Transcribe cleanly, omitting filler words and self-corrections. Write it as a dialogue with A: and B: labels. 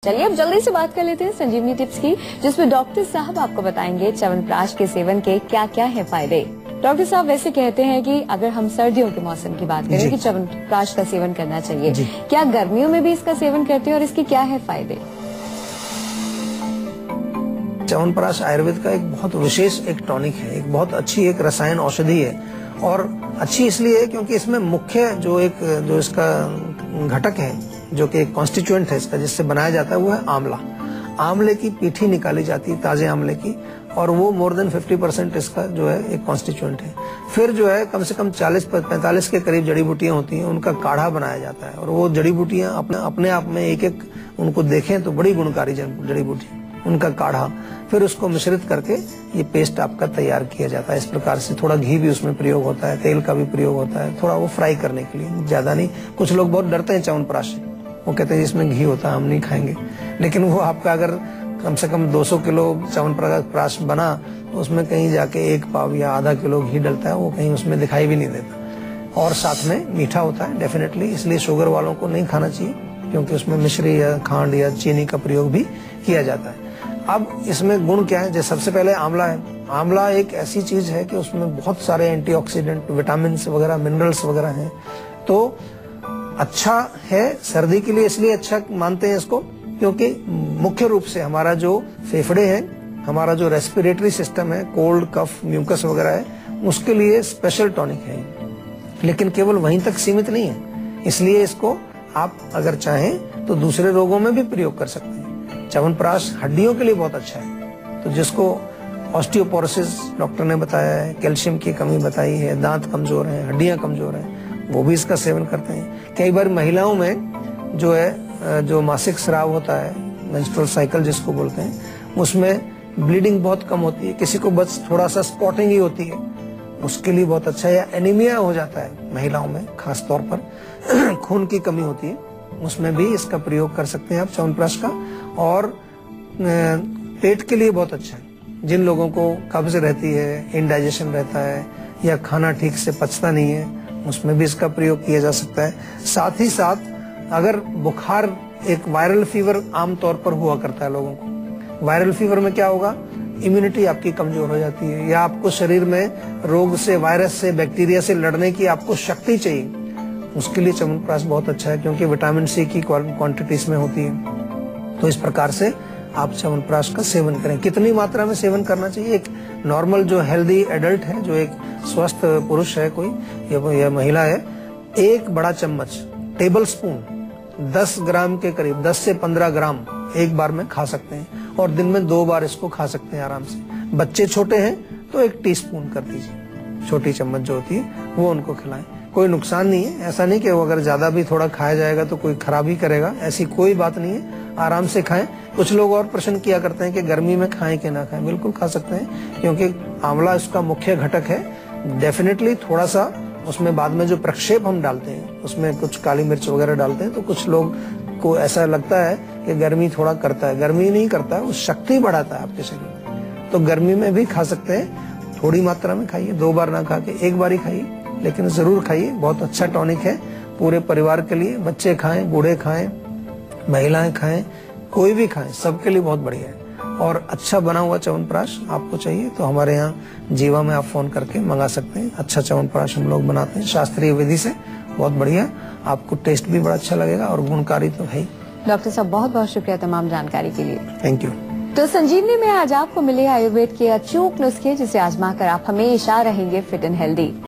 A: चलिए अब जल्दी से बात कर लेते हैं संजीवनी टिप्स की, जिसमें डॉक्टर साहब आपको बताएंगे च्यवनप्राश के सेवन के क्या क्या है फायदे। डॉक्टर साहब वैसे कहते हैं कि अगर हम सर्दियों के मौसम की बात करें कि च्यवनप्राश का सेवन करना चाहिए, क्या गर्मियों में भी इसका सेवन करते हैं और इसके क्या है फायदे?
B: च्यवनप्राश आयुर्वेद का एक बहुत विशेष एक टॉनिक है, एक बहुत अच्छी एक रसायन औषधि है। और अच्छी इसलिए है क्योंकि इसमें मुख्य जो इसका घटक है, जो कि एक कॉन्स्टिट्यूएंट है इसका, जिससे बनाया जाता है, वो है आंवला। आंवले की पीठी निकाली जाती है, ताजे आंवले की, और वो मोर देन 50% इसका जो है एक कॉन्स्टिट्यूएंट है। फिर जो है कम से कम 40-45 के करीब जड़ी बूटियां होती हैं, उनका काढ़ा बनाया जाता है। और वो जड़ी बूटियां अपने आप में एक एक उनको देखें तो बड़ी गुणकारी जड़ी बूटी, उनका काढ़ा, फिर उसको मिश्रित करके ये पेस्ट आपका तैयार किया जाता है। इस प्रकार से थोड़ा घी भी उसमें प्रयोग होता है, तेल का भी प्रयोग होता है, थोड़ा वो फ्राई करने के लिए, ज्यादा नहीं। कुछ लोग बहुत डरते हैं च्यवनप्राश से, वो कहते हैं इसमें घी होता है, हम नहीं खाएंगे। लेकिन वो आपका अगर कम से कम 200 किलो च्यवनप्राश बना तो उसमें कहीं जाके 1 पाव या आधा किलो घी डलता है, वो कहीं उसमें दिखाई भी नहीं देता। और साथ में मीठा होता है डेफिनेटली, इसलिए शुगर वालों को नहीं खाना चाहिए, क्योंकि उसमें मिश्री या खांड या चीनी का प्रयोग भी किया जाता है। अब इसमें गुण क्या है? जैसे सबसे पहले आंवला है। आंवला एक ऐसी चीज है कि उसमें बहुत सारे एंटीऑक्सीडेंट, विटामिन वगैरह, मिनरल्स वगैरह हैं, तो अच्छा है सर्दी के लिए। इसलिए अच्छा मानते हैं इसको क्योंकि मुख्य रूप से हमारा जो फेफड़े हैं, हमारा जो रेस्पिरेटरी सिस्टम है, कोल्ड, कफ, म्यूकस वगैरह है, उसके लिए स्पेशल टॉनिक है। लेकिन केवल वहीं तक सीमित नहीं है, इसलिए इसको आप अगर चाहें तो दूसरे रोगों में भी प्रयोग कर सकते हैं। च्यवनप्राश हड्डियों के लिए बहुत अच्छा है, तो जिसको ऑस्टियोपोरोसिस डॉक्टर ने बताया है, कैल्शियम की कमी बताई है, दांत कमजोर हैं, हड्डियां कमजोर हैं, वो भी इसका सेवन करते हैं। कई बार महिलाओं में जो है, जो मासिक स्राव होता है, मेंस्ट्रुअल साइकिल जिसको बोलते हैं, उसमें ब्लीडिंग बहुत कम होती है, किसी को बस थोड़ा सा स्पॉटिंग ही होती है, उसके लिए बहुत अच्छा है। या एनीमिया हो जाता है महिलाओं में, खास तौर पर खून की कमी होती है, उसमें भी इसका प्रयोग कर सकते हैं आप च्यवनप्राश का। और पेट के लिए बहुत अच्छा है। जिन लोगों को कब्ज रहती है, इंडाइजेशन रहता है, या खाना ठीक से पचता नहीं है, उसमें भी इसका प्रयोग किया जा सकता है। साथ ही साथ अगर बुखार, एक वायरल फीवर आमतौर पर हुआ करता है लोगों को, वायरल फीवर में क्या होगा, इम्यूनिटी आपकी कमजोर हो जाती है, या आपको शरीर में रोग से, वायरस से, बैक्टीरिया से लड़ने की आपको शक्ति चाहिए, उसके लिए च्यवनप्राश बहुत अच्छा है, क्योंकि विटामिन सी की क्वांटिटी इसमें होती है। तो इस प्रकार से आप च्यवनप्राश का सेवन करें। कितनी मात्रा में सेवन करना चाहिए? एक नॉर्मल जो हेल्दी एडल्ट है, जो एक स्वस्थ पुरुष है कोई या महिला है, 1 बड़ा चम्मच, टेबल स्पून 10 ग्राम के करीब, 10 से 15 ग्राम एक बार में खा सकते हैं, और दिन में 2 बार इसको खा सकते हैं आराम से। बच्चे छोटे हैं तो 1 टीस्पून कर दीजिए, छोटी चम्मच जो होती है वो उनको खिलाएं। कोई नुकसान नहीं है, ऐसा नहीं कि वो अगर ज्यादा भी थोड़ा खाया जाएगा तो कोई खराबी करेगा, ऐसी कोई बात नहीं है, आराम से खाएं। कुछ लोग और प्रश्न किया करते हैं कि गर्मी में खाएं कि ना खाएं। बिल्कुल खा सकते हैं, क्योंकि आंवला इसका मुख्य घटक है। डेफिनेटली थोड़ा सा उसमें बाद में जो प्रक्षेप हम डालते हैं, उसमें कुछ काली मिर्च वगैरह डालते हैं, तो कुछ लोग को ऐसा लगता है कि गर्मी थोड़ा करता है। गर्मी नहीं करता है, वो शक्ति बढ़ाता है आपके शरीर में। तो गर्मी में भी खा सकते हैं, थोड़ी मात्रा में खाइए, 2 बार ना खा के 1 बार ही खाइए, लेकिन जरूर खाइए। बहुत अच्छा टॉनिक है पूरे परिवार के लिए, बच्चे खाएं, बूढ़े खाएं, महिलाएं खाएं, कोई भी खाएं, सबके लिए बहुत बढ़िया है। और अच्छा बना हुआ च्यवनप्राश आपको चाहिए तो हमारे यहाँ जीवा में आप फोन करके मंगा सकते हैं। अच्छा च्यवनप्राश हम लोग बनाते हैं शास्त्रीय विधि से, बहुत बढ़िया, आपको टेस्ट भी बड़ा अच्छा लगेगा और गुणकारी तो है।
A: डॉक्टर साहब बहुत बहुत शुक्रिया तमाम जानकारी के लिए।
B: Thank you.
A: तो संजीवनी में आज आपको मिले आयुर्वेद के अचूक नुस्खे, जिसे आजमा कर आप हमेशा रहेंगे फिट एंड हेल्दी।